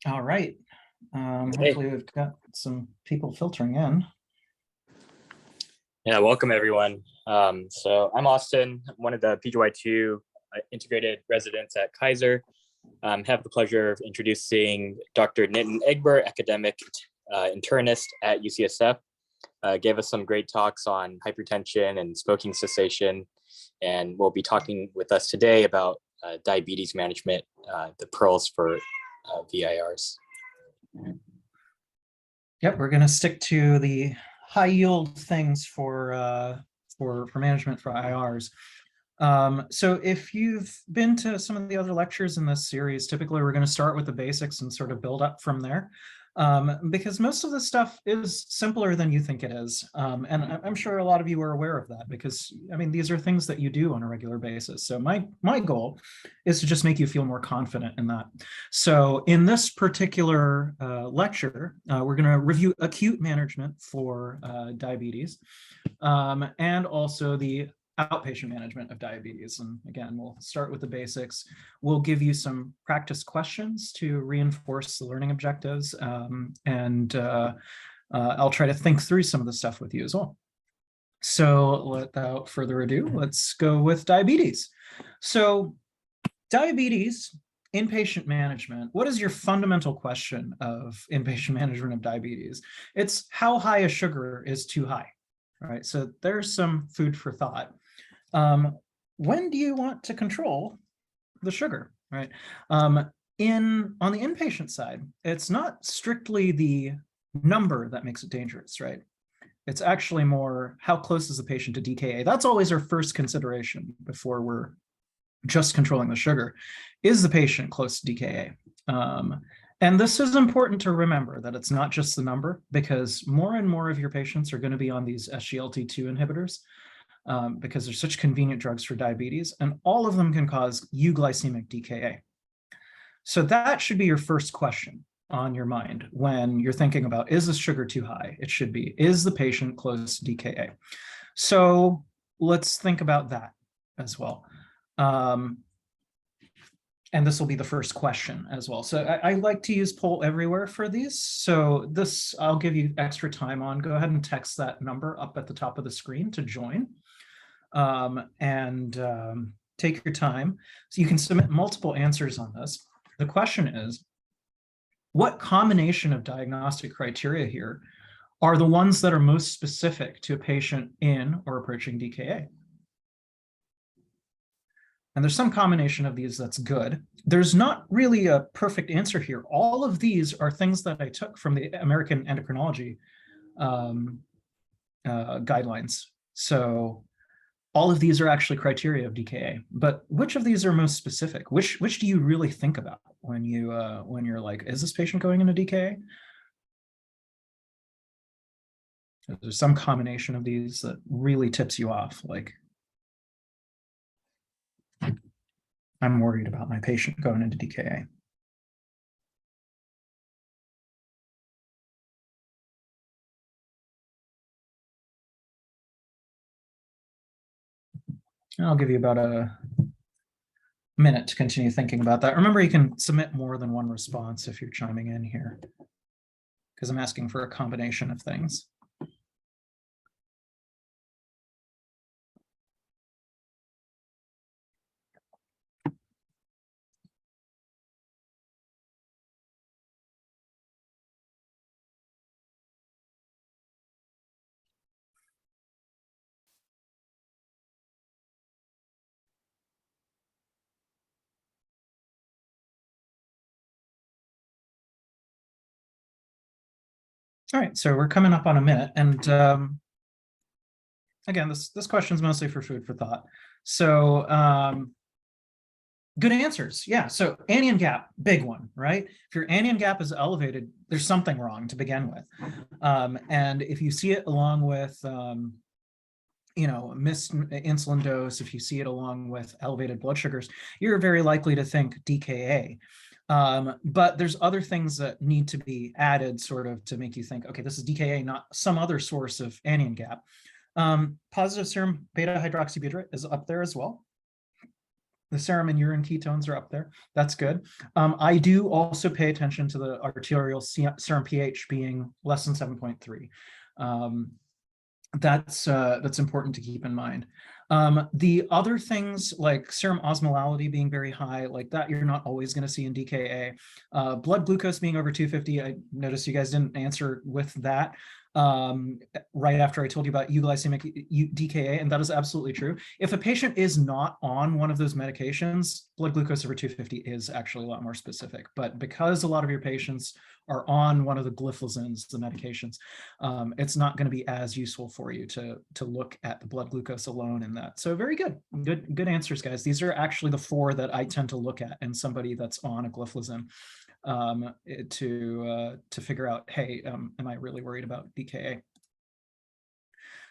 All right. Hey. Hopefully we've got some people filtering in. Yeah, welcome everyone. So I'm Austin, one of the PGY2 integrated residents at Kaiser. Have the pleasure of introducing Dr. Nitin Egbert, academic internist at UCSF. Gave us some great talks on hypertension and smoking cessation, and will be talking with us today about diabetes management, the pearls for VIRs. Yep, we're going to stick to the high yield things for management for IRs. So if you've been to some of the other lectures in this series, typically we're going to start with the basics and sort of build up from there, because most of the stuff is simpler than you think it is. And I'm sure a lot of you are aware of that because, I mean, these are things that you do on a regular basis. So my goal is to just make you feel more confident in that. So in this particular lecture, we're going to review acute management for diabetes, and also the outpatient management of diabetes. And again, we'll start with the basics. We'll give you some practice questions to reinforce the learning objectives. And I'll try to think through some of the stuff with you as well. So without further ado, let's go with diabetes. So diabetes, inpatient management, what is your fundamental question of inpatient management of diabetes? It's how high a sugar is too high, right? So there's some food for thought. When do you want to control the sugar, right? On the inpatient side, it's not strictly the number that makes it dangerous, right? It's actually more how close is the patient to DKA. That's always our first consideration before we're just controlling the sugar. Is the patient close to DKA? And this is important to remember that it's not just the number, because more and more of your patients are going to be on these SGLT2 inhibitors, because they're such convenient drugs for diabetes, and all of them can cause euglycemic DKA. So that should be your first question on your mind when you're thinking about, is the sugar too high? It should be, is the patient close to DKA? So let's think about that as well. And this will be the first question as well. So I like to use poll everywhere for these. So this, I'll give you extra time on. Go ahead and text that number up at the top of the screen to join. Take your time. So you can submit multiple answers on this. The question is, what combination of diagnostic criteria here are the ones that are most specific to a patient in or approaching DKA? And there's some combination of these that's good. There's not really a perfect answer here. All of these are things that I took from the American Endocrinology guidelines. So all of these are actually criteria of DKA, but which of these are most specific? Which do you really think about when you're like, is this patient going into DKA? There's some combination of these that really tips you off, like, I'm worried about my patient going into DKA. I'll give you about a minute to continue thinking about that. Remember, you can submit more than one response if you're chiming in here, because I'm asking for a combination of things. All right, so we're coming up on a minute, and again, this question is mostly for food for thought. So good answers, yeah. So anion gap, big one, right? If your anion gap is elevated, there's something wrong to begin with, and if you see it along with missed insulin dose, if you see it along with elevated blood sugars, you're very likely to think DKA. But there's other things that need to be added sort of to make you think, okay, this is DKA, not some other source of anion gap. Positive serum beta hydroxybutyrate is up there as well. The serum and urine ketones are up there. That's good. I do also pay attention to the arterial serum pH being less than 7.3. That's important to keep in mind. The other things like serum osmolality being very high, like that, you're not always going to see in DKA. Blood glucose being over 250. I noticed you guys didn't answer with that right after I told you about euglycemic DKA, and that is absolutely true. If a patient is not on one of those medications, blood glucose over 250 is actually a lot more specific. But because a lot of your patients are on one of the glyphosins, the medications, it's not going to be as useful for you to look at the blood glucose alone in that. So very good answers, guys. These are actually the 4 that I tend to look at in somebody that's on a glyphosin to figure out, hey, am I really worried about DKA?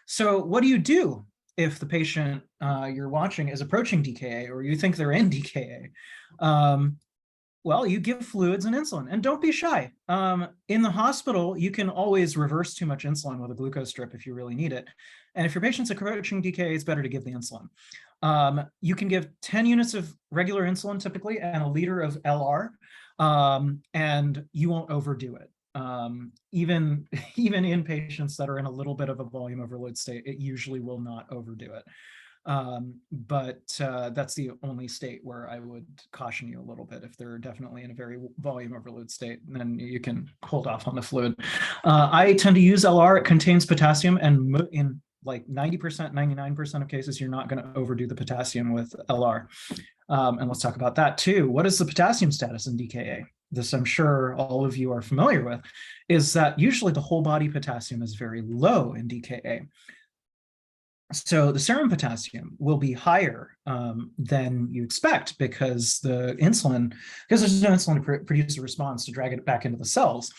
So what do you do if the patient you're watching is approaching DKA, or you think they're in DKA? Well, you give fluids and insulin, and don't be shy. In the hospital, you can always reverse too much insulin with a glucose drip if you really need it. And if your patient's approaching DKA, it's better to give the insulin. You can give 10 units of regular insulin typically and a liter of LR, and you won't overdo it. Even in patients that are in a little bit of a volume overload state, it usually will not overdo it. But that's the only state where I would caution you a little bit. If they're definitely in a very volume overload state, then you can hold off on the fluid. I tend to use LR. It contains potassium, and in like 90%, 99% of cases, you're not going to overdo the potassium with LR. And let's talk about that too. What is the potassium status in DKA? This, I'm sure all of you are familiar with, is that usually the whole body potassium is very low in DKA. So the serum potassium will be higher than you expect because there's no insulin to produce a response to drag it back into the cells.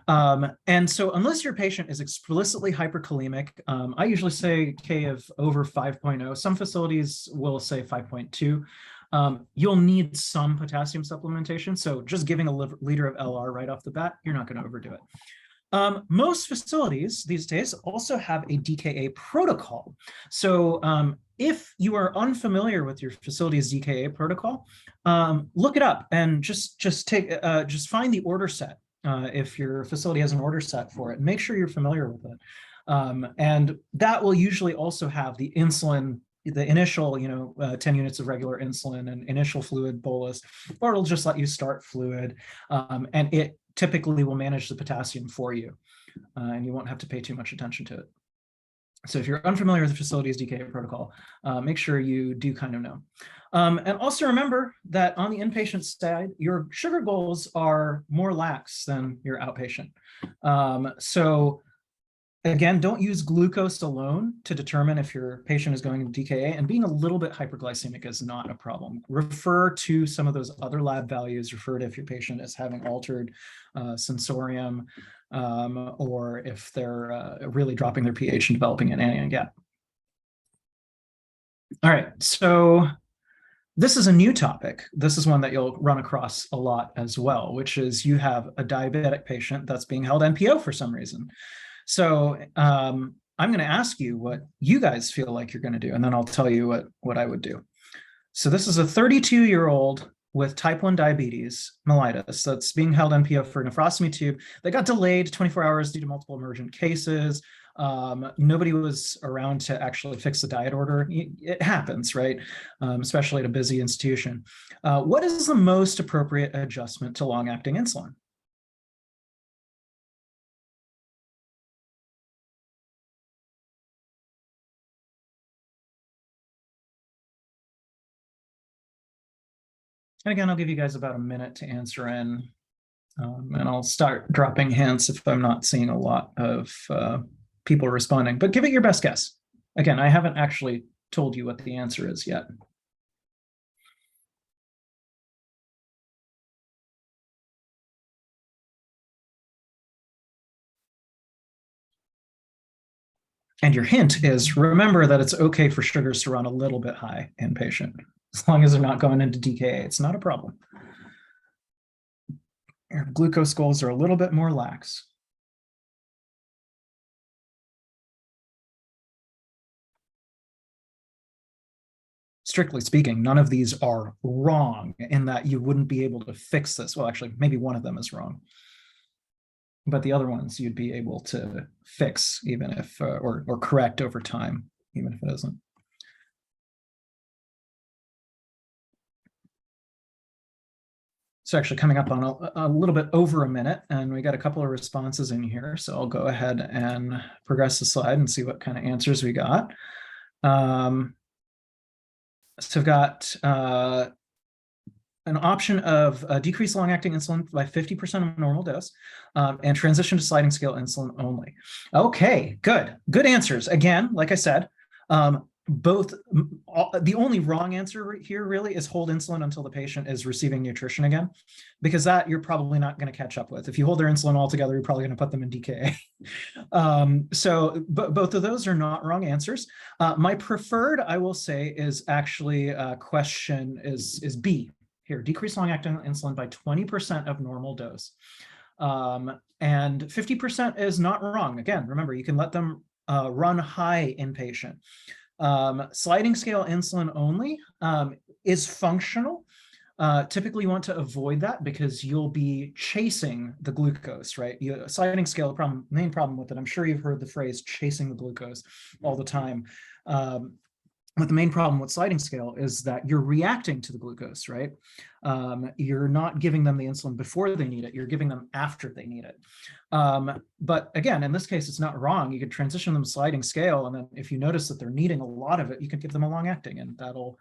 And so unless your patient is explicitly hyperkalemic, I usually say K of over 5.0. Some facilities will say 5.2. You'll need some potassium supplementation. So just giving a liter of LR right off the bat, you're not going to overdo it. Most facilities these days also have a DKA protocol. So if you are unfamiliar with your facility's DKA protocol, look it up and just find the order set. If your facility has an order set for it, make sure you're familiar with it. And that will usually also have the insulin, the initial 10 units of regular insulin and initial fluid bolus, or it'll just let you start fluid, and it typically will manage the potassium for you, and you won't have to pay too much attention to it. So if you're unfamiliar with the facility's DKA protocol, make sure you do kind of know. And also remember that on the inpatient side, your sugar goals are more lax than your outpatient. So again, don't use glucose alone to determine if your patient is going into DKA, and being a little bit hyperglycemic is not a problem. Refer to some of those other lab values. Refer to if your patient is having altered sensorium, or if they're really dropping their pH and developing an anion gap. All right, so this is a new topic. This is one that you'll run across a lot as well, which is you have a diabetic patient that's being held NPO for some reason. So I'm going to ask you what you guys feel like you're going to do, and then I'll tell you what I would do. So this is a 32-year-old with type 1 diabetes, mellitus, that's being held NPO for a nephrostomy tube that got delayed 24 hours due to multiple emergent cases. Nobody was around to actually fix the diet order. It happens, right? Especially at a busy institution. What is the most appropriate adjustment to long-acting insulin? And again, I'll give you guys about a minute to answer in, and I'll start dropping hints if I'm not seeing a lot of people responding, but give it your best guess. Again, I haven't actually told you what the answer is yet. And your hint is, remember that it's okay for sugars to run a little bit high in patient. As long as they're not going into DKA, it's not a problem. Your glucose goals are a little bit more lax. strictly speaking, none of these are wrong in that you wouldn't be able to fix this. Well, actually, maybe one of them is wrong, but the other ones you'd be able to fix even if, or correct over time, even if it isn't. It's actually coming up on a little bit over a minute, and we got a couple of responses in here. So I'll go ahead and progress the slide and see what kind of answers we got. So we've got an option of decrease long-acting insulin by 50% of normal dose, and transition to sliding scale insulin only. Okay, good answers. Again, like I said, the only wrong answer here really is hold insulin until the patient is receiving nutrition again, because that you're probably not going to catch up with. If you hold their insulin altogether, you're probably going to put them in DKA. But both of those are not wrong answers. My preferred, I will say, is actually question is B here: decrease long-acting insulin by 20% of normal dose. And 50% is not wrong. Again, remember, you can let them run high inpatient. Sliding scale insulin only is functional. Typically, you want to avoid that because you'll be chasing the glucose, right? Sliding scale main problem with it, I'm sure you've heard the phrase chasing the glucose all the time. But the main problem with sliding scale is that you're reacting to the glucose, right? You're not giving them the insulin before they need it. You're giving them after they need it. But again, in this case, it's not wrong. You could transition them to sliding scale. And then if you notice that they're needing a lot of it, you can give them a long acting, and that'll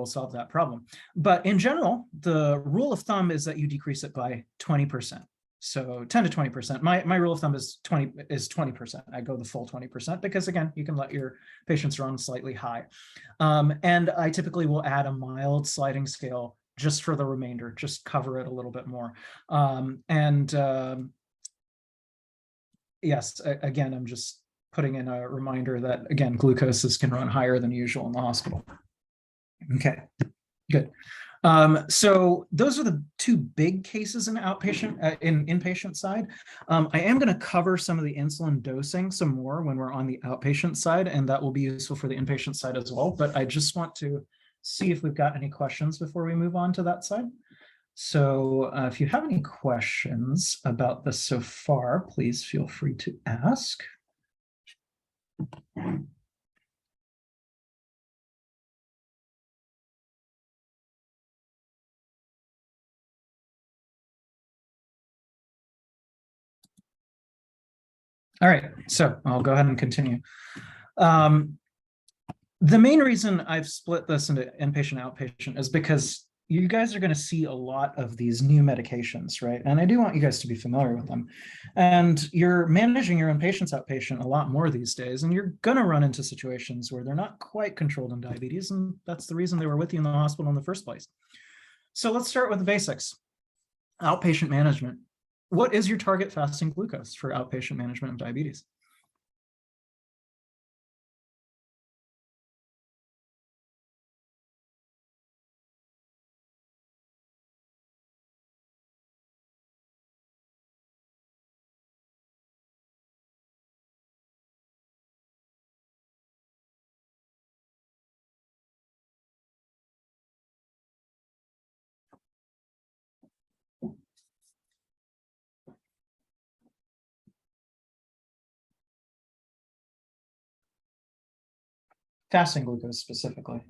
solve that problem. But in general, the rule of thumb is that you decrease it by 20%. So 10 to 20%. My rule of thumb is 20%. I go the full 20% because, again, you can let your patients run slightly high. And I typically will add a mild sliding scale just for the remainder, just cover it a little bit more. Yes, again, I'm just putting in a reminder that, again, glucoses can run higher than usual in the hospital. Okay, good. So those are the two big cases in outpatient, in inpatient side. I am going to cover some of the insulin dosing some more when we're on the outpatient side, and that will be useful for the inpatient side as well. But I just want to see if we've got any questions before we move on to that side. So if you have any questions about this so far, please feel free to ask. All right, so I'll go ahead and continue. The main reason I've split this into inpatient and outpatient is because you guys are going to see a lot of these new medications, right? And I do want you guys to be familiar with them. And you're managing your inpatients outpatient a lot more these days, and you're going to run into situations where they're not quite controlled in diabetes, and that's the reason they were with you in the hospital in the first place. So let's start with the basics. Outpatient management. What is your target fasting glucose for outpatient management of diabetes? Fasting glucose specifically.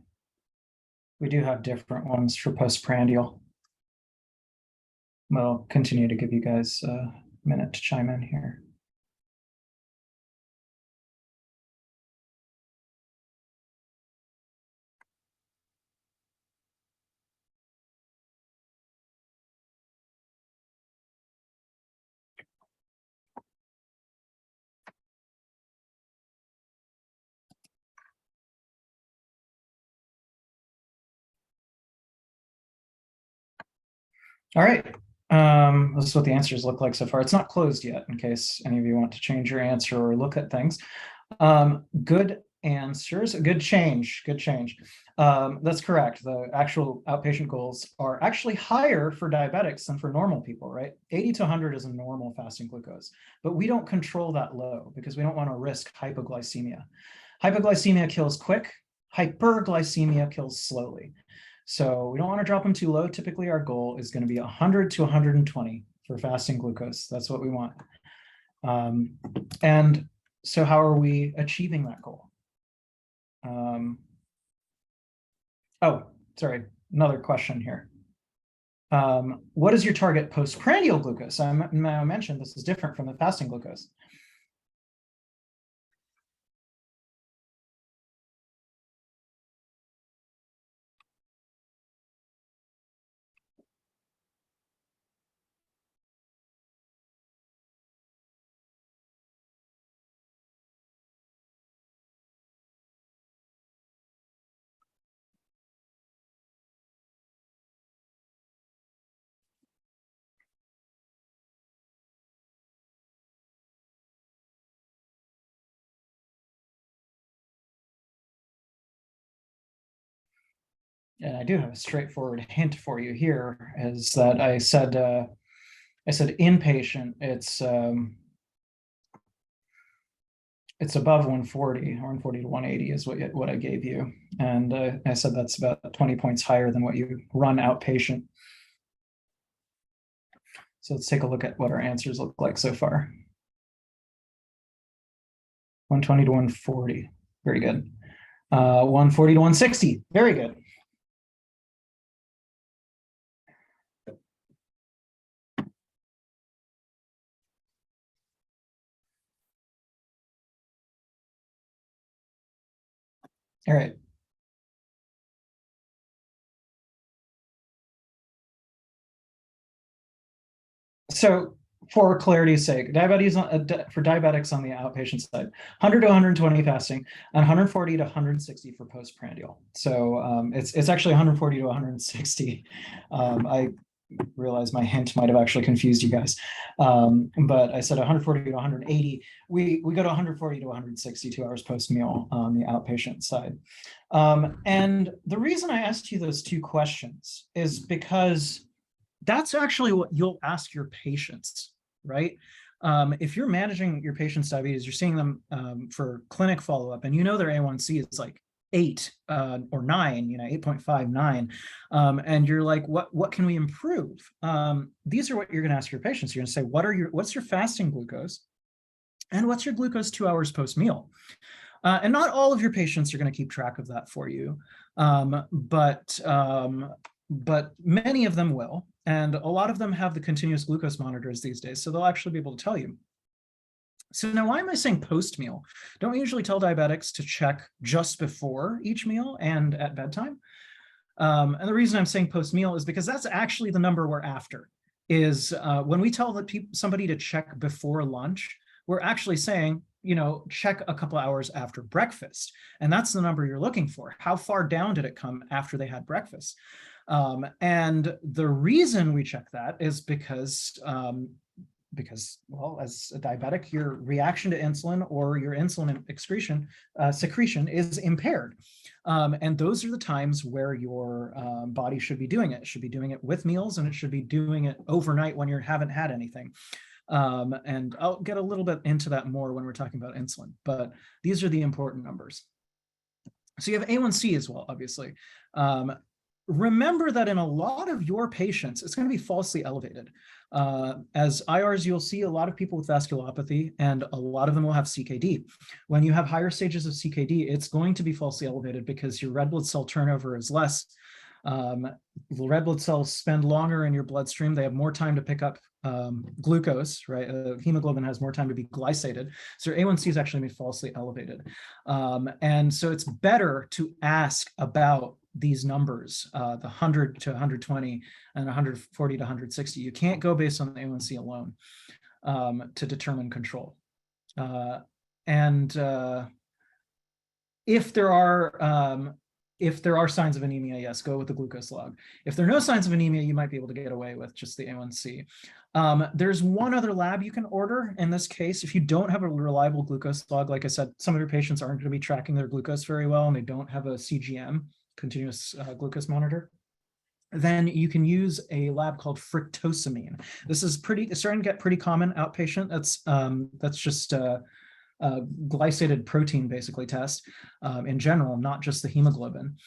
We do have different ones for postprandial. I'll continue to give you guys a minute to chime in here. All right, this is what the answers look like so far. It's not closed yet in case any of you want to change your answer or look at things. Good answers, good change. That's correct. The actual outpatient goals are actually higher for diabetics than for normal people, right? 80 to 100 is a normal fasting glucose, but we don't control that low because we don't want to risk hypoglycemia. Hypoglycemia kills quick. hyperglycemia kills slowly. So we don't want to drop them too low. Typically, our goal is going to be 100 to 120 for fasting glucose. That's what we want. And so how are we achieving that goal? Oh, sorry, another question here. What is your target postprandial glucose? I mentioned this is different from the fasting glucose. And I do have a straightforward hint for you here, is that I said inpatient, it's above 140, 140 to 180 is what I gave you. And I said that's about 20 points higher than what you run outpatient. So let's take a look at what our answers look like so far. 120 to 140, very good. 140 to 160, very good. All right. So for clarity's sake, for diabetics on the outpatient side, 100 to 120 fasting, and 140 to 160 for postprandial. So it's actually 140 to 160. I realize my hint might have actually confused you guys, but I said 140 to 180. We go to 140 to 160 2 hours post meal on the outpatient side. And the reason I asked you those two questions is because that's actually what you'll ask your patients, right? If you're managing your patient's diabetes, you're seeing them for clinic follow-up, and you know their A1C is like 8 or 9, 8.5, 9, and you're like, what can we improve? These are what you're going to ask your patients. You're going to say, what's your fasting glucose, and what's your glucose 2 hours post meal? And not all of your patients are going to keep track of that for you, but many of them will. And a lot of them have the continuous glucose monitors these days, so they'll actually be able to tell you. So now, why am I saying post meal? Don't we usually tell diabetics to check just before each meal and at bedtime? And the reason I'm saying post meal is because that's actually the number we're after. Is when we tell somebody to check before lunch, we're actually saying, check a couple hours after breakfast. And that's the number you're looking for. How far down did it come after they had breakfast? And the reason we check that is because, well, as a diabetic, your reaction to insulin or your insulin secretion is impaired. And those are the times where your body should be doing it. It should be doing it with meals, and it should be doing it overnight when you haven't had anything. And I'll get a little bit into that more when we're talking about insulin, but these are the important numbers. So you have A1C as well, obviously. Remember that in a lot of your patients, it's going to be falsely elevated. As IRs, you'll see a lot of people with vasculopathy, and a lot of them will have CKD. When you have higher stages of CKD, it's going to be falsely elevated because your red blood cell turnover is less. The red blood cells spend longer in your bloodstream. They have more time to pick up glucose, right? Hemoglobin has more time to be glycated. So your A1C is actually falsely elevated. And so it's better to ask about these numbers, the 100 to 120 and 140 to 160. You can't go based on the A1C alone to determine control. If there are signs of anemia, yes, go with the glucose log. If there are no signs of anemia, you might be able to get away with just the A1C. There's one other lab you can order in this case. If you don't have a reliable glucose log, like I said, some of your patients aren't going to be tracking their glucose very well, and they don't have a CGM, continuous glucose monitor, then you can use a lab called fructosamine. This is starting to get pretty common outpatient. That's just glycated protein basically test in general, not just the hemoglobin.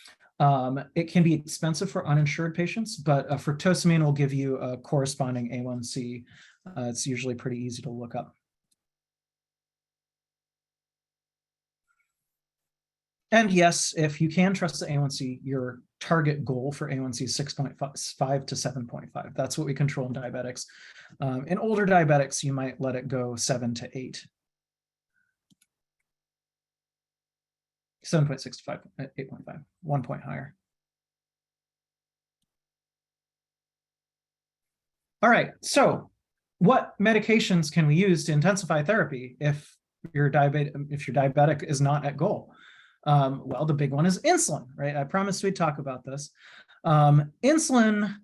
It can be expensive for uninsured patients, but fructosamine will give you a corresponding A1C. It's usually pretty easy to look up. And yes, if you can trust the A1C, your target goal for A1C is 6.5 to 7.5. That's what we control in diabetics. In older diabetics, you might let it go 7 to 8. 7.6 to 5, 8.5, 1 point higher. All right, so what medications can we use to intensify therapy if your diabetic is not at goal? Well, the big one is insulin, right? I promised we'd talk about this. Insulin,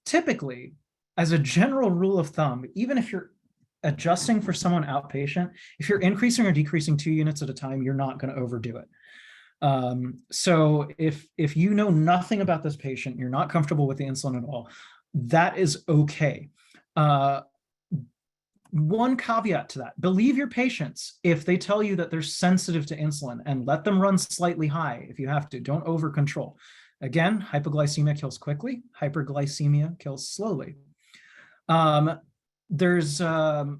typically, as a general rule of thumb, even if you're adjusting for someone outpatient, if you're increasing or decreasing 2 units at a time, you're not going to overdo it. So if you know nothing about this patient, you're not comfortable with the insulin at all, that is okay. One caveat to that, believe your patients if they tell you that they're sensitive to insulin, and let them run slightly high if you have to. Don't over control. Again, hypoglycemia kills quickly, hyperglycemia kills slowly. There's the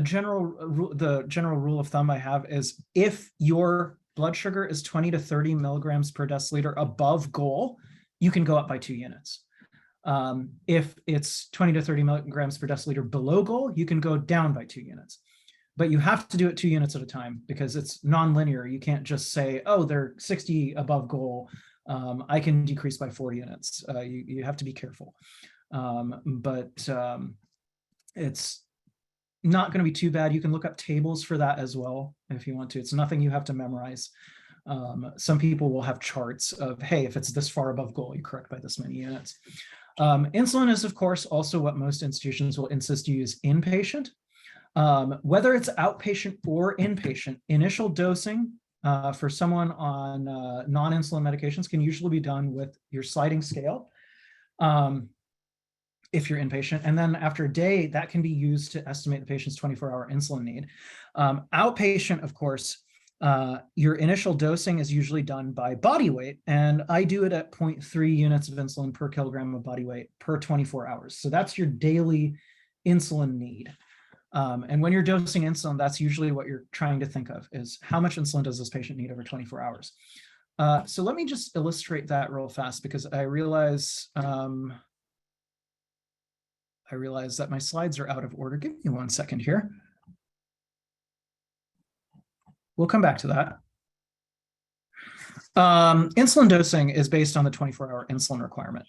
general rule of thumb I have is if your blood sugar is 20 to 30 milligrams per deciliter above goal, you can go up by 2 units. If it's 20 to 30 milligrams per deciliter below goal, you can go down by 2 units. But you have to do it 2 units at a time because it's nonlinear. You can't just say, oh, they're 60 above goal, I can decrease by 4 units. You have to be careful. But it's not going to be too bad. You can look up tables for that as well if you want to. It's nothing you have to memorize. Some people will have charts of, hey, if it's this far above goal, you correct by this many units. Insulin is, of course, also what most institutions will insist you use inpatient. Whether it's outpatient or inpatient, initial dosing for someone on non-insulin medications can usually be done with your sliding scale if you're inpatient. And then after a day, that can be used to estimate the patient's 24-hour insulin need. Outpatient, of course, your initial dosing is usually done by body weight, and I do it at 0.3 units of insulin per kilogram of body weight per 24 hours. So that's your daily insulin need. And when you're dosing insulin, that's usually what you're trying to think of is how much insulin does this patient need over 24 hours? So let me just illustrate that real fast because I realize that my slides are out of order. Give me 1 second here. We'll come back to that. Insulin dosing is based on the 24-hour insulin requirement.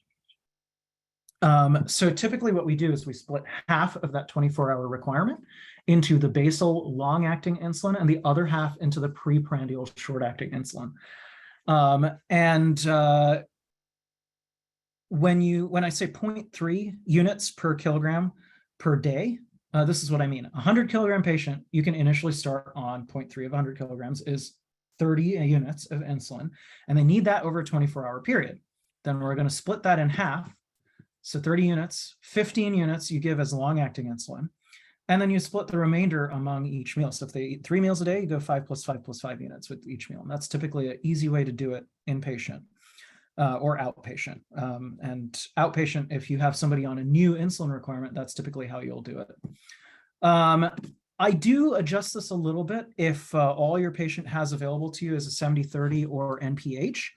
So typically what we do is we split half of that 24-hour requirement into the basal long-acting insulin and the other half into the preprandial short-acting insulin. When I say 0.3 units per kilogram per day, this is what I mean. A 100-kilogram patient, you can initially start on 0.3 of 100 kilograms is 30 units of insulin, and they need that over a 24-hour period. Then we're going to split that in half. So 30 units, 15 units you give as long-acting insulin, and then you split the remainder among each meal. So if they eat 3 meals a day, you go 5 plus 5 plus 5 units with each meal. And that's typically an easy way to do it inpatient. Or outpatient. And outpatient, if you have somebody on a new insulin requirement, that's typically how you'll do it. I do adjust this a little bit if all your patient has available to you is a 70/30 or NPH.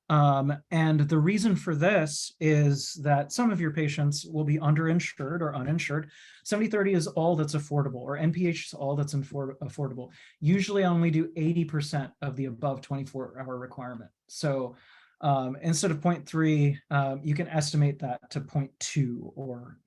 And the reason for this is that some of your patients will be underinsured or uninsured. 70/30 is all that's affordable, or NPH is all that's affordable. Usually I only do 80% of the above 24-hour requirement. So instead of 0.3, you can estimate that to 0.2, or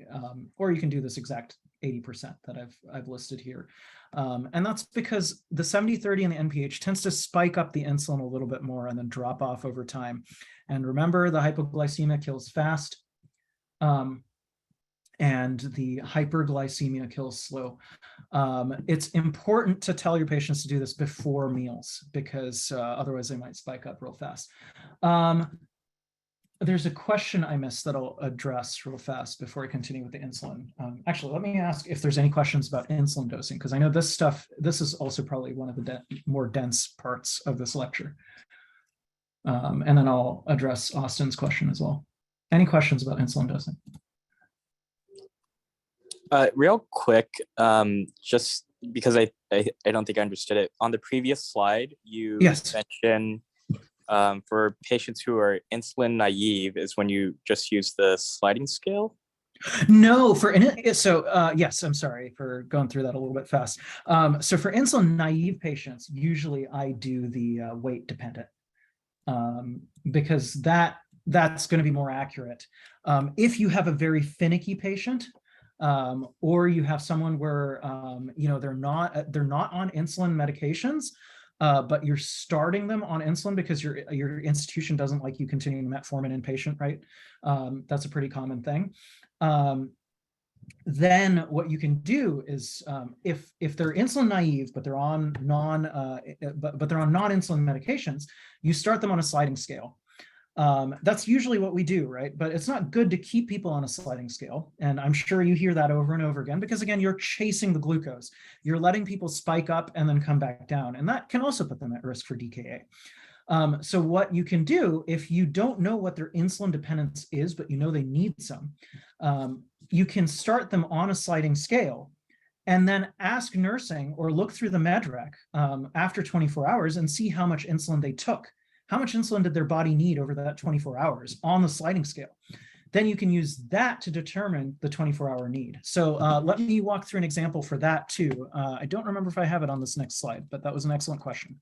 you can do this exact 80% that I've listed here. And that's because the 70/30 and the NPH tends to spike up the insulin a little bit more and then drop off over time. And remember, the hypoglycemia kills fast, and the hyperglycemia kills slow. It's important to tell your patients to do this before meals because otherwise they might spike up real fast. there's a question I missed that I'll address real fast before I continue with the insulin. Actually, let me ask if there's any questions about insulin dosing, because I know this is also probably one of the more dense parts of this lecture. And then I'll address Austin's question as well. Any questions about insulin dosing? Real quick, just because I don't think I understood it. On the previous slide, you mentioned for patients who are insulin naive is when you just use the sliding scale? No, yes, I'm sorry for going through that a little bit fast. So for insulin naive patients, usually I do the weight dependent because that's going to be more accurate. If you have a very finicky patient, or you have someone where they're not on insulin medications, but you're starting them on insulin because your institution doesn't like you continuing metformin inpatient, right? That's a pretty common thing. Then what you can do is if they're insulin naive but they're on non-insulin medications, you start them on a sliding scale. That's usually what we do, right? But it's not good to keep people on a sliding scale. And I'm sure you hear that over and over again, because again, you're chasing the glucose. You're letting people spike up and then come back down. And that can also put them at risk for DKA. So what you can do, if you don't know what their insulin dependence is, but you know they need some, you can start them on a sliding scale and then ask nursing or look through the med rec after 24 hours and see how much insulin they took. How much insulin did their body need over that 24 hours on the sliding scale? Then you can use that to determine the 24-hour need. So let me walk through an example for that too. I don't remember if I have it on this next slide, but that was an excellent question.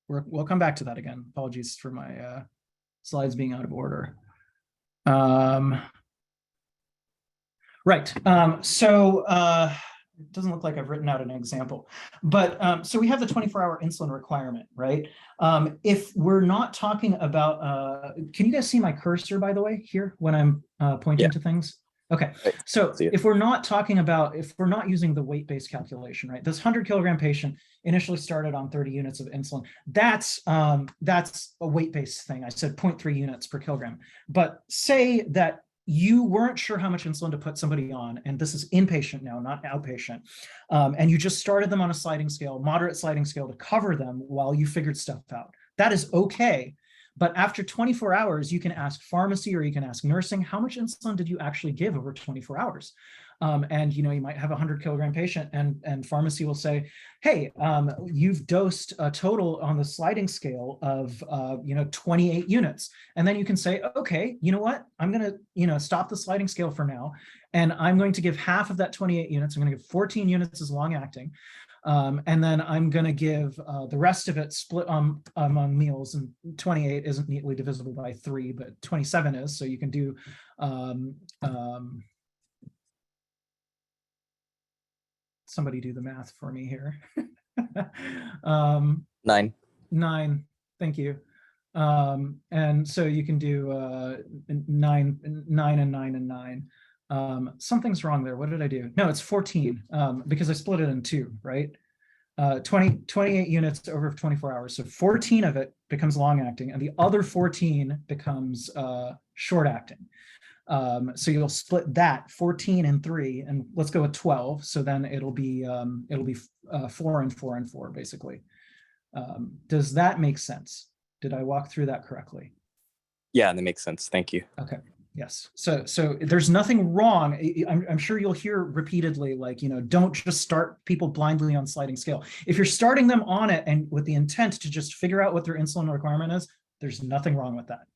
We'll come back to that again. Apologies for my slides being out of order. Right, it doesn't look like I've written out an example, but so we have the 24-hour insulin requirement, right? If we're not talking about, can you guys see my cursor, by the way, here when I'm pointing to things? Okay, so if we're not using the weight-based calculation, right? This 100-kilogram patient initially started on 30 units of insulin. That's a weight-based thing. I said 0.3 units per kilogram. But say that you weren't sure how much insulin to put somebody on, and this is inpatient now, not outpatient, and you just started them on a sliding scale, moderate sliding scale, to cover them while you figured stuff out. That is okay. But after 24 hours, you can ask pharmacy or you can ask nursing, how much insulin did you actually give over 24 hours? And you might have a 100-kilogram patient and pharmacy will say, hey, you've dosed a total on the sliding scale of 28 units. And then you can say, okay, you know what? I'm going to stop the sliding scale for now. And I'm going to give half of that 28 units. I'm going to give 14 units as long acting. And then I'm going to give the rest of it split among meals, and 28 isn't neatly divisible by 3, but 27 is. So you can do somebody do the math for me here. 9. 9, thank you. And so you can do 9 and 9 and 9. Something's wrong there. What did I do? No, it's 14 because I split it in 2, right? 28 units over 24 hours. So 14 of it becomes long acting and the other 14 becomes short acting. So you'll split that 14 and 3, and let's go with 12. So then it'll be 4 and 4 and 4 basically. Does that make sense? Did I walk through that correctly? Yeah, that makes sense. Thank you. Okay. Yes. So there's nothing wrong. I'm sure you'll hear repeatedly, like, don't just start people blindly on sliding scale. If you're starting them on it and with the intent to just figure out what their insulin requirement is, there's nothing wrong with that.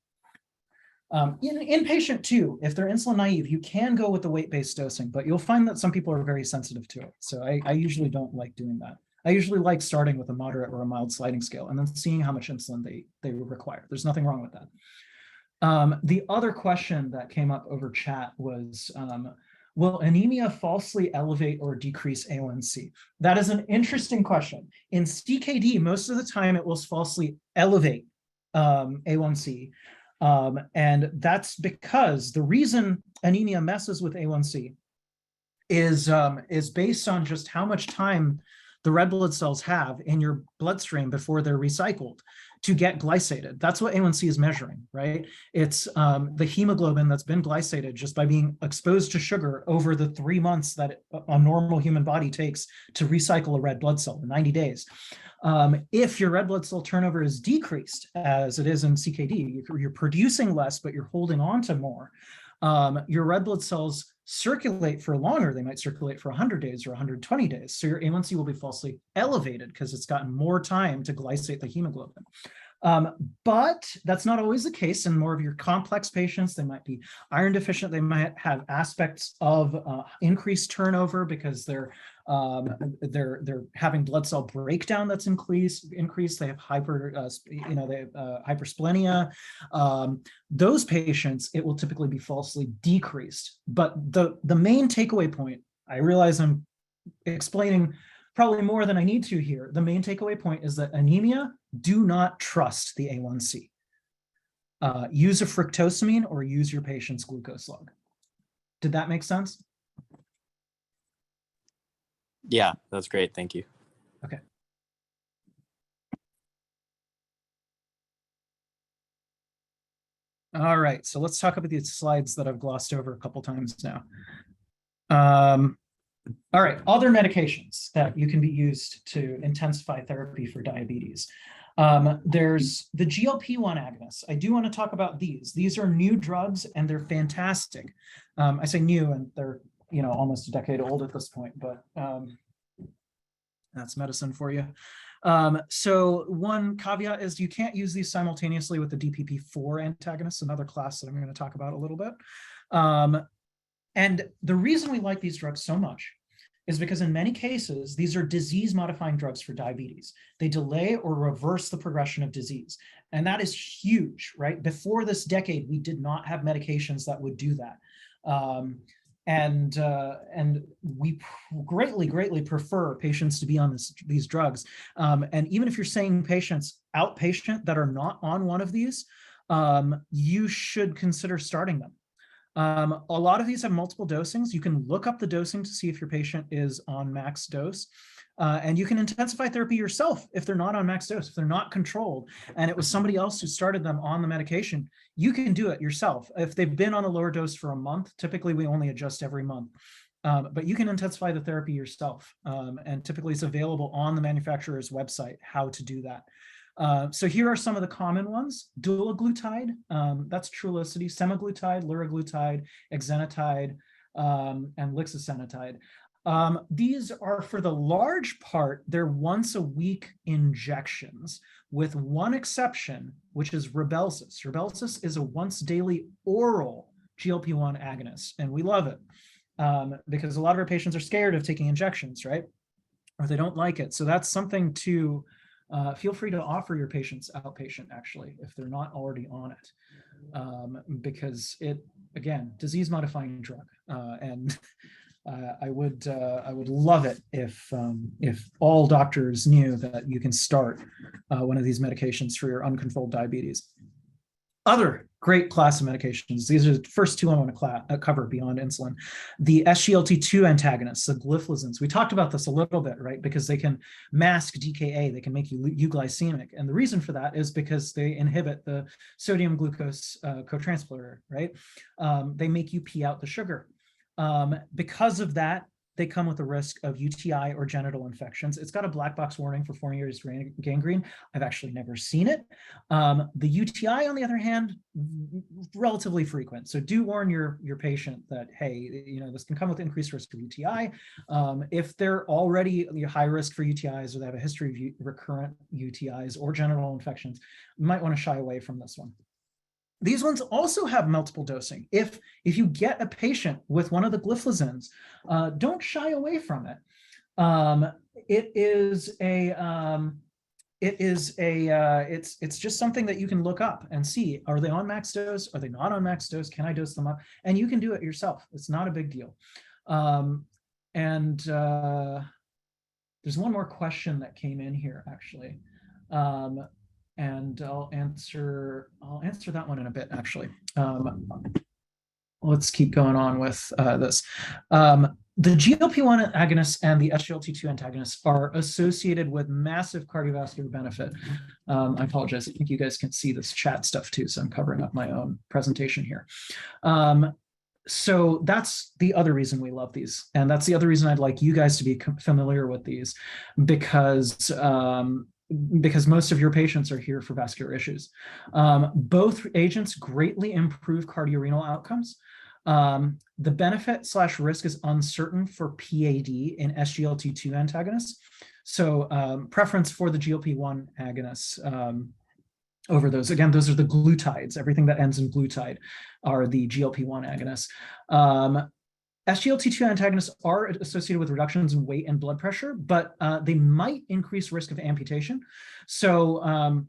In inpatient too, if they're insulin naive, you can go with the weight-based dosing, but you'll find that some people are very sensitive to it. So I usually don't like doing that. I usually like starting with a moderate or a mild sliding scale and then seeing how much insulin they require. There's nothing wrong with that. The other question that came up over chat was, will anemia falsely elevate or decrease A1C? That is an interesting question. In CKD, most of the time it will falsely elevate A1C. And that's because the reason anemia messes with A1C is based on just how much time the red blood cells have in your bloodstream before they're recycled. to get glycated. That's what A1C is measuring, right? It's the hemoglobin that's been glycated just by being exposed to sugar over the 3 months that a normal human body takes to recycle a red blood cell in 90 days. If your red blood cell turnover is decreased, as it is in CKD, you're producing less, but you're holding on to more. Your red blood cells circulate for longer. They might circulate for 100 days or 120 days. So your A1C will be falsely elevated because it's gotten more time to glycate the hemoglobin. But that's not always the case in more of your complex patients. They might be iron deficient. They might have aspects of increased turnover because they're having blood cell breakdown that's increased. They have hypersplenia. Those patients, it will typically be falsely decreased. But the main takeaway point, I realize I'm explaining probably more than I need to here. The main takeaway point is that anemia, do not trust the A1C. Use a fructosamine or use your patient's glucose log. Did that make sense? Yeah, that's great. Thank you. Okay. All right, so let's talk about these slides that I've glossed over a couple times now. All right, other medications that you can be used to intensify therapy for diabetes. There's the GLP-1 agonists. I do want to talk about these. These are new drugs and they're fantastic. I say new and they're almost a decade old at this point, but that's medicine for you. So one caveat is you can't use these simultaneously with the DPP-4 antagonists, another class that I'm going to talk about a little bit. And the reason we like these drugs so much is because in many cases, these are disease-modifying drugs for diabetes. They delay or reverse the progression of disease. And that is huge, right? Before this decade, we did not have medications that would do that. And we greatly prefer patients to be on these drugs. And even if you're seeing patients outpatient that are not on one of these, you should consider starting them. A lot of these have multiple dosings. You can look up the dosing to see if your patient is on max dose. And you can intensify therapy yourself if they're not on max dose, if they're not controlled, and it was somebody else who started them on the medication, you can do it yourself. If they've been on a lower dose for a month, typically we only adjust every month. But you can intensify the therapy yourself. And typically it's available on the manufacturer's website, how to do that. So here are some of the common ones. Dulaglutide, that's Trulicity, semaglutide, liraglutide, exenatide, and lixisenatide. These are, for the large part, they're once a week injections, with one exception, which is Rybelsus. Rybelsus is a once daily oral GLP-1 agonist, and we love it because a lot of our patients are scared of taking injections, right? Or they don't like it. So that's something to feel free to offer your patients outpatient, actually, if they're not already on it, because it, again, disease-modifying drug, and I would love it if all doctors knew that you can start one of these medications for your uncontrolled diabetes. Other great class of medications. These are the first two I want to cover beyond insulin. The SGLT2 antagonists, the gliflozins. We talked about this a little bit, right? Because they can mask DKA, they can make you euglycemic. And the reason for that is because they inhibit the sodium glucose cotransporter, right? They make you pee out the sugar. Because of that, they come with a risk of UTI or genital infections. It's got a black box warning for fourth gangrene. I've actually never seen it. The UTI, on the other hand, relatively frequent. So do warn your patient that, hey, this can come with increased risk of UTI. If they're already high risk for UTIs or they have a history of recurrent UTIs or genital infections, you might want to shy away from this one. These ones also have multiple dosing. If you get a patient with one of the gliflozins, don't shy away from it. It's just something that you can look up and see. Are they on max dose? Are they not on max dose? Can I dose them up? And you can do it yourself. It's not a big deal. There's one more question that came in here, actually. And I'll answer that one in a bit, actually. Let's keep going on with this. the GLP-1 agonists and the SGLT2 antagonists are associated with massive cardiovascular benefit. I apologize, I think you guys can see this chat stuff too, so I'm covering up my own presentation here. So that's the other reason we love these. And that's the other reason I'd like you guys to be familiar with these, because most of your patients are here for vascular issues. Both agents greatly improve cardiorenal outcomes. The benefit/risk is uncertain for PAD in SGLT2 antagonists. So preference for the GLP-1 agonists over those. Again, those are the glutides. Everything that ends in glutide are the GLP-1 agonists. SGLT2 antagonists are associated with reductions in weight and blood pressure, but they might increase risk of amputation. So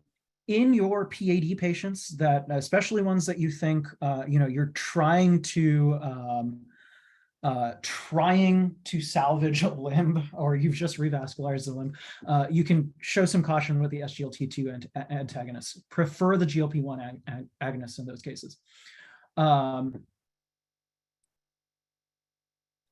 in your PAD patients, that especially ones that you think you're trying to salvage a limb, or you've just revascularized the limb, you can show some caution with the SGLT2 antagonists. Prefer the GLP-1 agonists in those cases.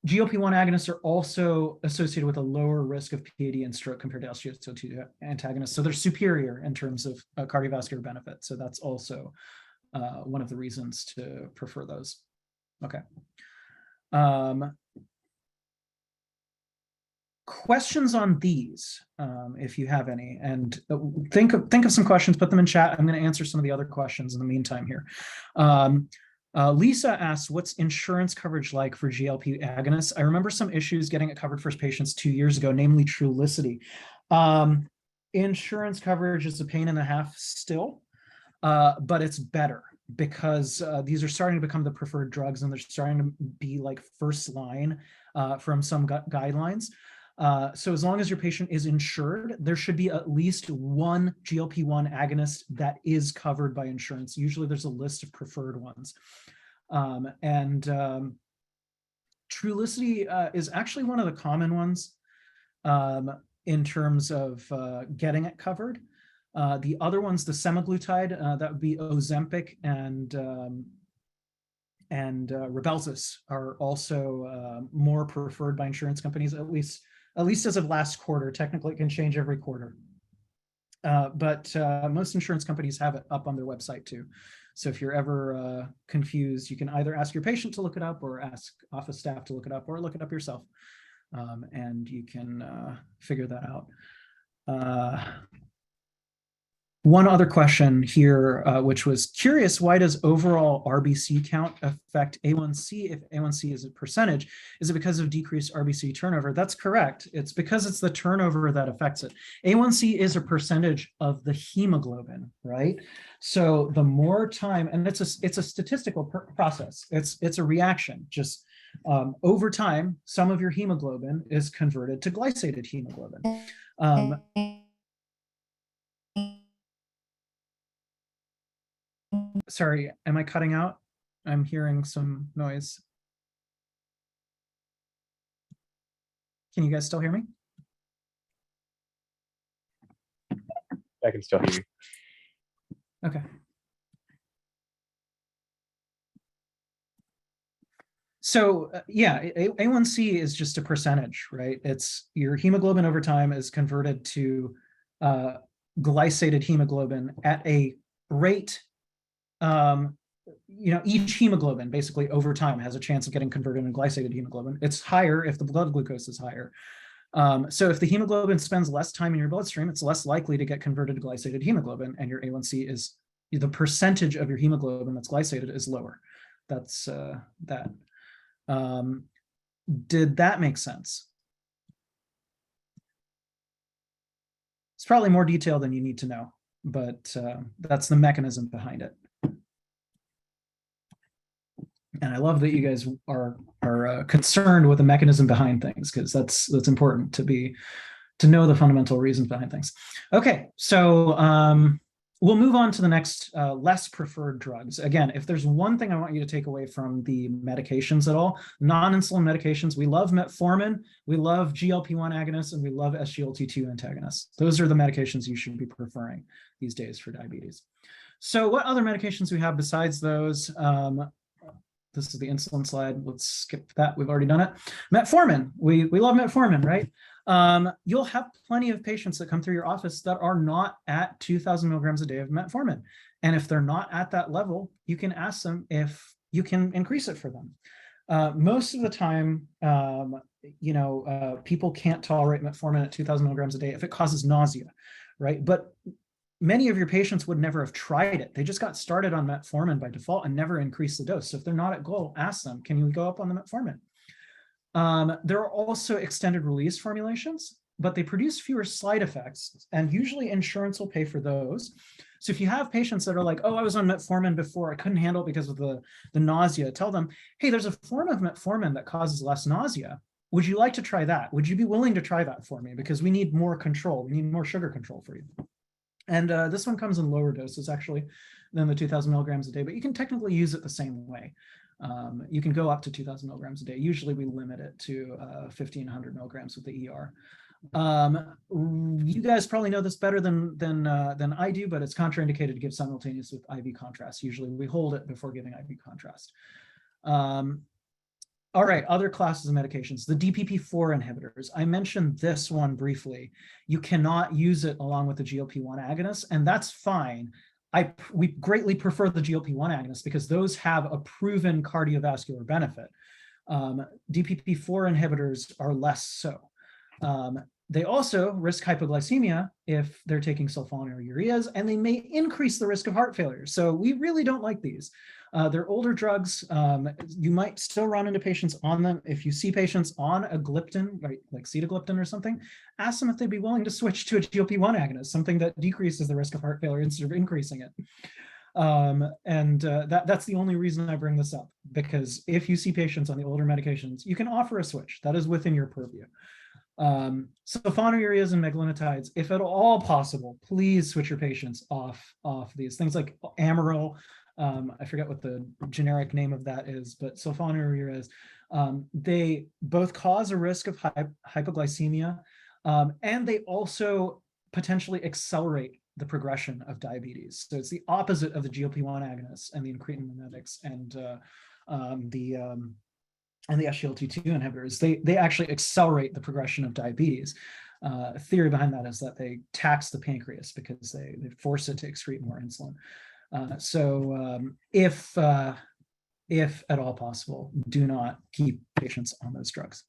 GLP-1 agonists are also associated with a lower risk of PAD and stroke compared to SGLT2 antagonists. So they're superior in terms of cardiovascular benefit. So that's also one of the reasons to prefer those. Okay. Questions on these, if you have any, and think of some questions, put them in chat. I'm going to answer some of the other questions in the meantime here. Lisa asks, what's insurance coverage like for GLP agonists? I remember some issues getting it covered for patients 2 years ago, namely Trulicity. Insurance coverage is a pain in the half still, but it's better because these are starting to become the preferred drugs, and they're starting to be like first line from some guidelines. So as long as your patient is insured, there should be at least one GLP-1 agonist that is covered by insurance. Usually there's a list of preferred ones. Trulicity is actually one of the common ones in terms of getting it covered. The other ones, the semaglutide, that would be Ozempic and Rybelsus, are also more preferred by insurance companies, at least as of last quarter. Technically, it can change every quarter. But most insurance companies have it up on their website too. So if you're ever confused, you can either ask your patient to look it up, or ask office staff to look it up, or look it up yourself. And you can figure that out. One other question here, which was curious, why does overall RBC count affect A1C if A1C is a percentage? Is it because of decreased RBC turnover? That's correct. It's because it's the turnover that affects it. A1C is a percentage of the hemoglobin, right? So the more time, and it's a statistical process. It's a reaction. Just over time, some of your hemoglobin is converted to glycated hemoglobin. Sorry, am I cutting out? I'm hearing some noise. Can you guys still hear me? I can still hear you. Okay. So yeah, A1C is just a percentage, right? It's your hemoglobin over time is converted to glycated hemoglobin at a rate. Each hemoglobin basically over time has a chance of getting converted into glycated hemoglobin. It's higher if the blood glucose is higher. So if the hemoglobin spends less time in your bloodstream, it's less likely to get converted to glycated hemoglobin, and your A1C is the percentage of your hemoglobin that's glycated is lower. That's that. Did that make sense? It's probably more detail than you need to know, but that's the mechanism behind it. And I love that you guys are concerned with the mechanism behind things, because that's important to know the fundamental reasons behind things. Okay, so we'll move on to the next less preferred drugs. Again, if there's one thing I want you to take away from the medications at all, non-insulin medications, we love metformin, we love GLP-1 agonists, and we love SGLT2 antagonists. Those are the medications you should be preferring these days for diabetes. So what other medications we have besides those? This is the insulin slide. Let's skip that. We've already done it. Metformin. We love metformin, right? You'll have plenty of patients that come through your office that are not at 2,000 milligrams a day of metformin. And if they're not at that level, you can ask them if you can increase it for them. Most of the time, people can't tolerate metformin at 2,000 milligrams a day if it causes nausea, right? But many of your patients would never have tried it. They just got started on metformin by default and never increased the dose. So if they're not at goal, ask them, can you go up on the metformin? There are also extended release formulations, but they produce fewer side effects, and usually insurance will pay for those. So if you have patients that are like, oh, I was on metformin before, I couldn't handle it because of the nausea, tell them, hey, there's a form of metformin that causes less nausea. Would you like to try that? Would you be willing to try that for me? Because we need more control. We need more sugar control for you. And this one comes in lower doses, actually, than the 2,000 milligrams a day, but you can technically use it the same way. You can go up to 2,000 milligrams a day. Usually we limit it to 1,500 milligrams with the ER. You guys probably know this better than I do, but it's contraindicated to give simultaneous with IV contrast. Usually we hold it before giving IV contrast. All right, other classes of medications, the DPP-4 inhibitors. I mentioned this one briefly. You cannot use it along with the GLP-1 agonist, and that's fine. We greatly prefer the GLP-1 agonists because those have a proven cardiovascular benefit. DPP-4 inhibitors are less so. They also risk hypoglycemia if they're taking sulfonylureas, and they may increase the risk of heart failure. So we really don't like these. They're older drugs. You might still run into patients on them. If you see patients on a gliptin, right, like sitagliptin or something, ask them if they'd be willing to switch to a GLP-1 agonist, something that decreases the risk of heart failure instead of increasing it. That's the only reason I bring this up, because if you see patients on the older medications, you can offer a switch. That is within your purview. Sulfonylureas and meglinotides, if at all possible, please switch your patients off these things like Amaryl. I forget what the generic name of that is, but sulfonylureas, they both cause a risk of hypoglycemia, and they also potentially accelerate the progression of diabetes. So it's the opposite of the GLP-1 agonists and the incretin mimetics and the SGLT2 inhibitors. They actually accelerate the progression of diabetes. Theory behind that is that they tax the pancreas because they force it to excrete more insulin. If at all possible, do not keep patients on those drugs.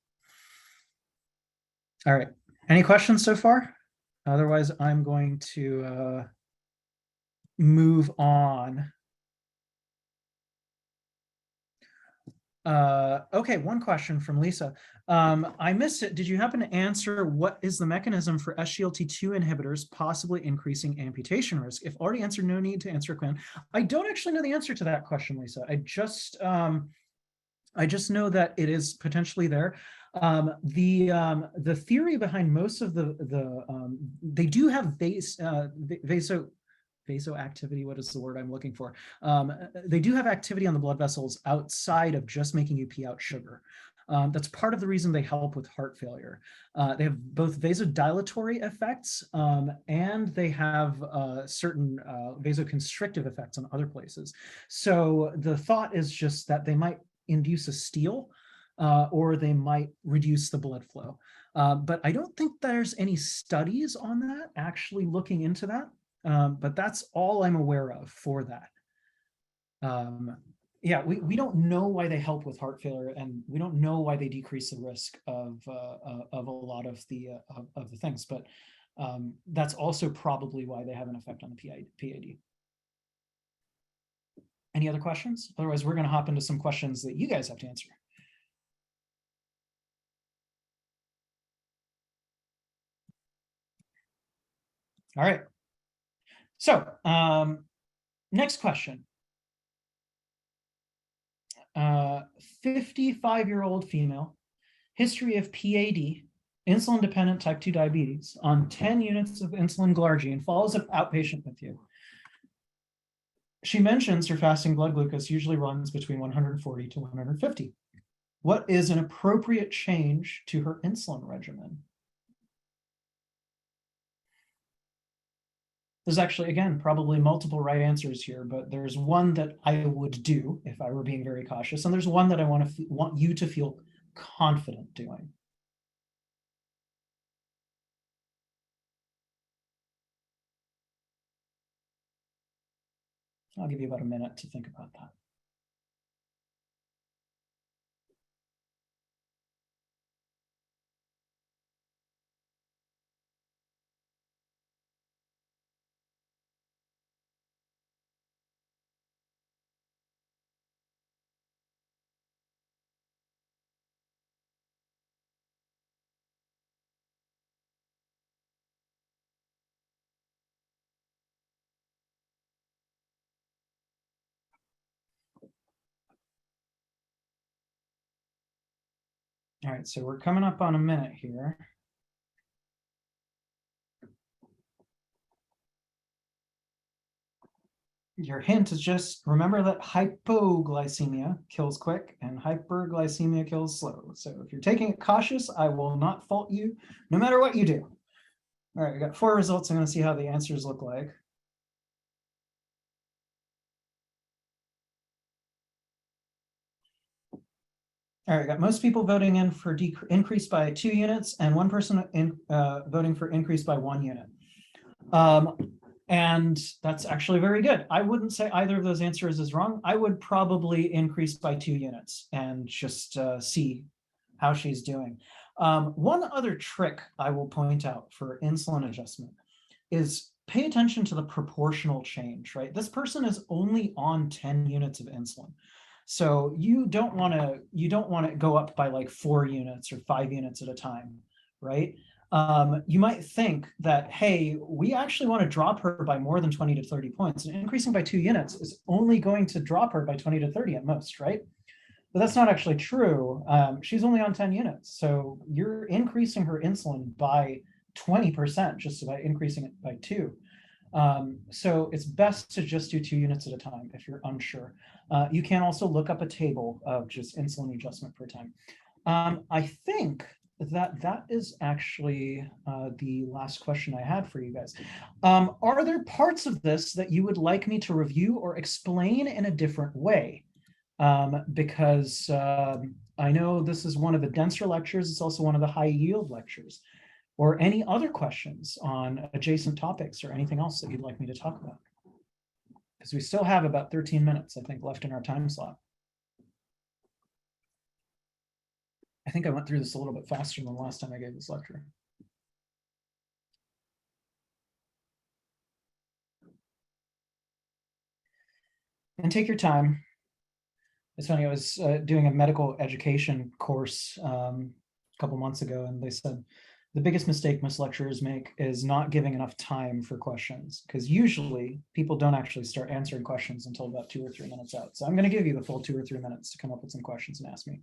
All right, any questions so far? Otherwise, I'm going to move on. Okay, one question from Lisa. I missed it. Did you happen to answer what is the mechanism for SGLT2 inhibitors possibly increasing amputation risk? If already answered, no need to answer again. I don't actually know the answer to that question, Lisa. I just know that it is potentially there. The theory behind most of they do have vasoactivity, what is the word I'm looking for? They do have activity on the blood vessels outside of just making you pee out sugar. That's part of the reason they help with heart failure. They have both vasodilatory effects and they have certain vasoconstrictive effects on other places. So the thought is just that they might induce a steal or they might reduce the blood flow. But I don't think there's any studies on that actually looking into that. But that's all I'm aware of for that. Yeah, we don't know why they help with heart failure, and we don't know why they decrease the risk of a lot of the things. But that's also probably why they have an effect on the PAD. Any other questions? Otherwise, we're going to hop into some questions that you guys have to answer. All right. So next question. 55-year-old female, history of PAD, insulin-dependent type 2 diabetes, on 10 units of insulin glargine, follows up outpatient with you. She mentions her fasting blood glucose usually runs between 140 to 150. What is an appropriate change to her insulin regimen? There's actually, again, probably multiple right answers here, but there's one that I would do if I were being very cautious, and there's one that I want you to feel confident doing. I'll give you about a minute to think about that. All right, so we're coming up on a minute here. Your hint is just remember that hypoglycemia kills quick and hyperglycemia kills slow. So if you're taking it cautious, I will not fault you no matter what you do. All right, we got 4 results. I'm going to see how the answers look like. All right, got most people voting in for increase by 2 units and 1 person voting for increase by 1 unit. And that's actually very good. I wouldn't say either of those answers is wrong. I would probably increase by 2 units and just see how she's doing. One other trick I will point out for insulin adjustment is pay attention to the proportional change, right? This person is only on 10 units of insulin. So you don't want to go up by like 4 units or 5 units at a time, right? You might think that, hey, we actually want to drop her by more than 20 to 30 points, and increasing by 2 units is only going to drop her by 20 to 30 at most, right? But that's not actually true. She's only on 10 units. So you're increasing her insulin by 20% just by increasing it by 2. So it's best to just do 2 units at a time if you're unsure. You can also look up a table of just insulin adjustment per time. I think that is actually the last question I had for you guys. Are there parts of this that you would like me to review or explain in a different way? Because I know this is one of the denser lectures. It's also one of the high yield lectures. Or any other questions on adjacent topics or anything else that you'd like me to talk about? Because we still have about 13 minutes, I think, left in our time slot. I think I went through this a little bit faster than the last time I gave this lecture. And take your time. It's funny, I was doing a medical education course a couple months ago, and they said the biggest mistake most lecturers make is not giving enough time for questions, because usually people don't actually start answering questions until about 2 or 3 minutes out. So I'm going to give you the full 2 or 3 minutes to come up with some questions and ask me.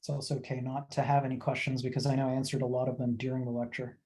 It's also okay not to have any questions because I know I answered a lot of them during the lecture.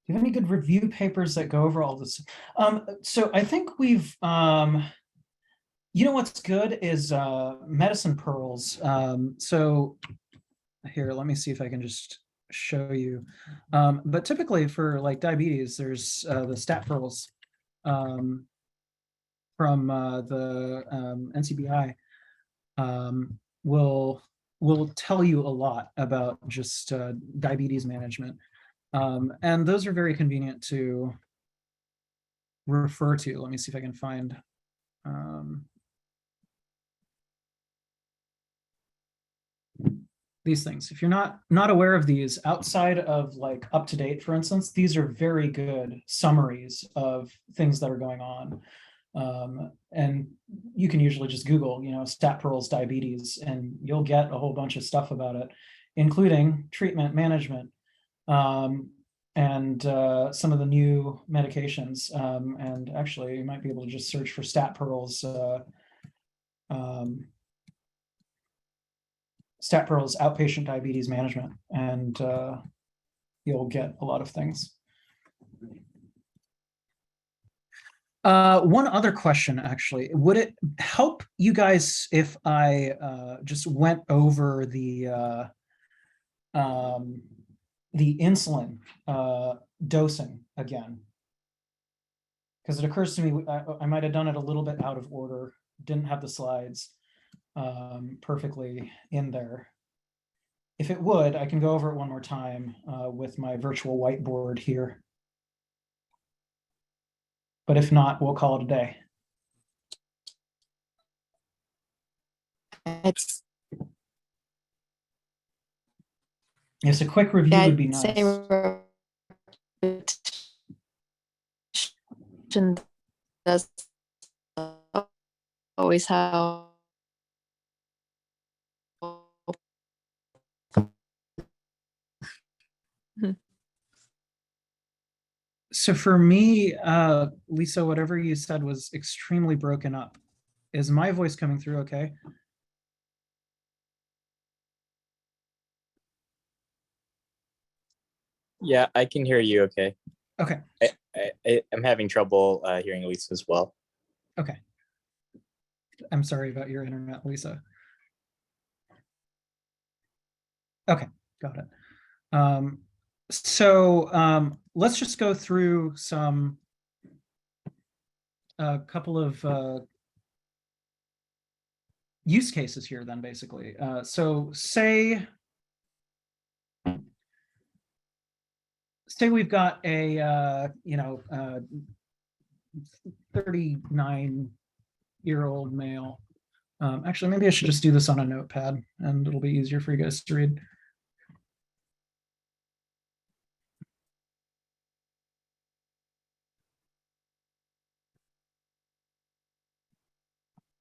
Do you have any good review papers that go over all this? So I think we've, you know what's good is medicine pearls. So here, let me see if I can just show you. But typically for like diabetes, there's the stat pearls from the NCBI will tell you a lot about just diabetes management. And those are very convenient to refer to. Let me see if I can find these things. If you're not aware of these, outside of like UpToDate, for instance, these are very good summaries of things that are going on. And you can usually just Google, stat pearls diabetes, and you'll get a whole bunch of stuff about it, including treatment management, and some of the new medications. And actually, you might be able to just search for stat pearls. Stat pearls outpatient diabetes management, and you'll get a lot of things. One other question, actually, would it help you guys if I just went over the insulin dosing again? Because it occurs to me I might have done it a little bit out of order, didn't have the slides perfectly in there. If it would, I can go over it one more time with my virtual whiteboard here. But if not, we'll call it a day. Yes, a quick review would be nice. Does always help. So for me, Lisa, whatever you said was extremely broken up. Is my voice coming through okay? Yeah, I can hear you okay. Okay. I'm having trouble hearing Lisa as well. Okay. I'm sorry about your internet, Lisa. Okay, got it. So let's just go through a couple of use cases here then, basically. So say we've got a 39-year-old male. Actually, maybe I should just do this on a notepad and it'll be easier for you guys to read.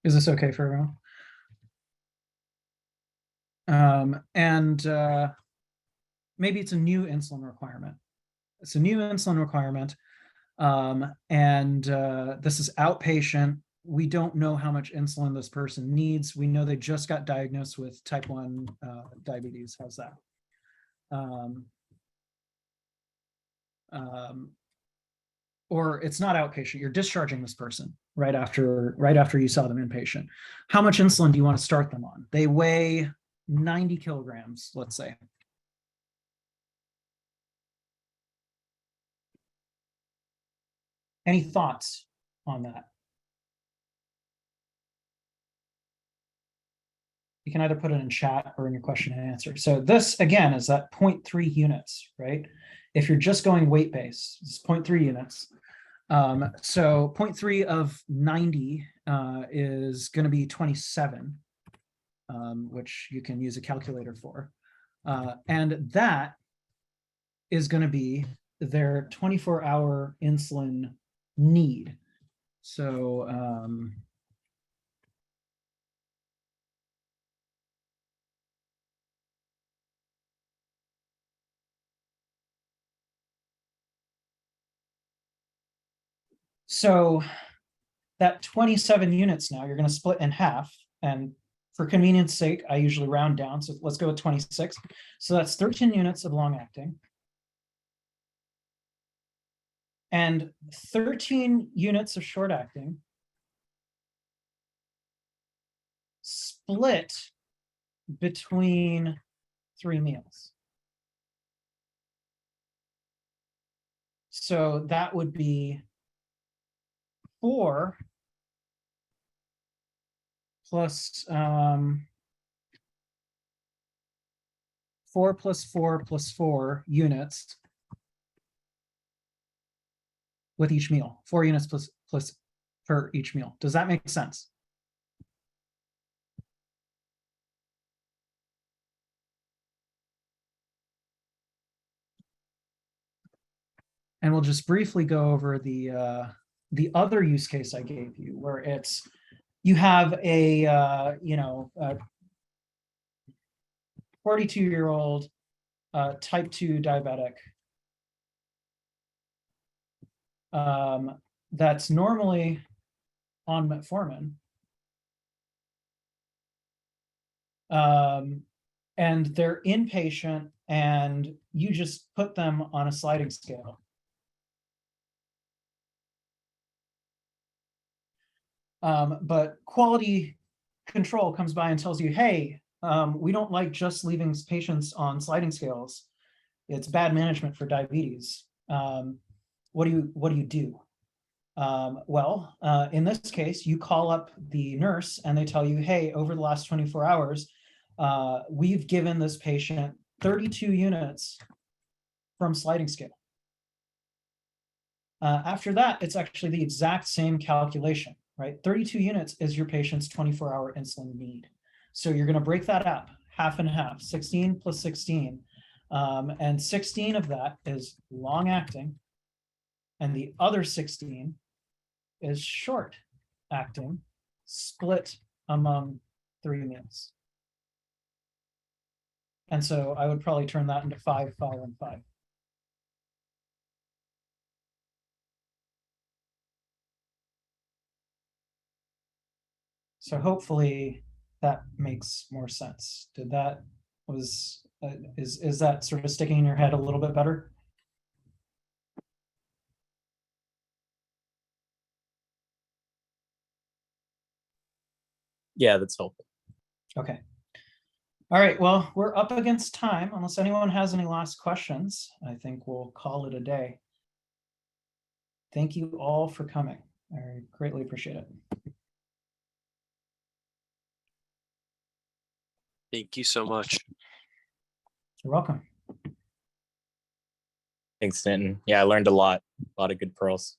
Is this okay for everyone? Maybe it's a new insulin requirement. It's a new insulin requirement. And this is outpatient. We don't know how much insulin this person needs. We know they just got diagnosed with type 1 diabetes. How's that? Or it's not outpatient. You're discharging this person right after you saw them inpatient. How much insulin do you want to start them on? They weigh 90 kilograms, let's say. Any thoughts on that? You can either put it in chat or in your question and answer. So this, again, is that 0.3 units, right? If you're just going weight-based, it's 0.3 units. So 0.3 of 90 is going to be 27, which you can use a calculator for. And that is going to be their 24-hour insulin need. So that 27 units now, you're going to split in half. And for convenience sake, I usually round down. So let's go with 26. So that's 13 units of long acting. And 13 units of short acting split between 3 meals. So that would be 4 plus 4 plus 4 plus 4 units with each meal. 4 units plus per each meal. Does that make sense? And we'll just briefly go over the other use case I gave you, where it's you have a 42-year-old type 2 diabetic that's normally on metformin, and they're inpatient, and you just put them on a sliding scale. But quality control comes by and tells you, hey, we don't like just leaving patients on sliding scales. It's bad management for diabetes. What do you do? Well, in this case, you call up the nurse and they tell you, hey, over the last 24 hours, we've given this patient 32 units from sliding scale. After that, it's actually the exact same calculation, right? 32 units is your patient's 24-hour insulin need. So you're going to break that up, half and half, 16 plus 16. And 16 of that is long acting, and the other 16 is short acting, split among 3 meals. And so I would probably turn that into 5, 5, and 5. So hopefully that makes more sense. Is that sort of sticking in your head a little bit better? Yeah, that's helpful. Okay. All right, well, we're up against time. Unless anyone has any last questions, I think we'll call it a day. Thank you all for coming. I greatly appreciate it. Thank you so much. You're welcome. Thanks, Nitin. Yeah, I learned a lot of good pearls.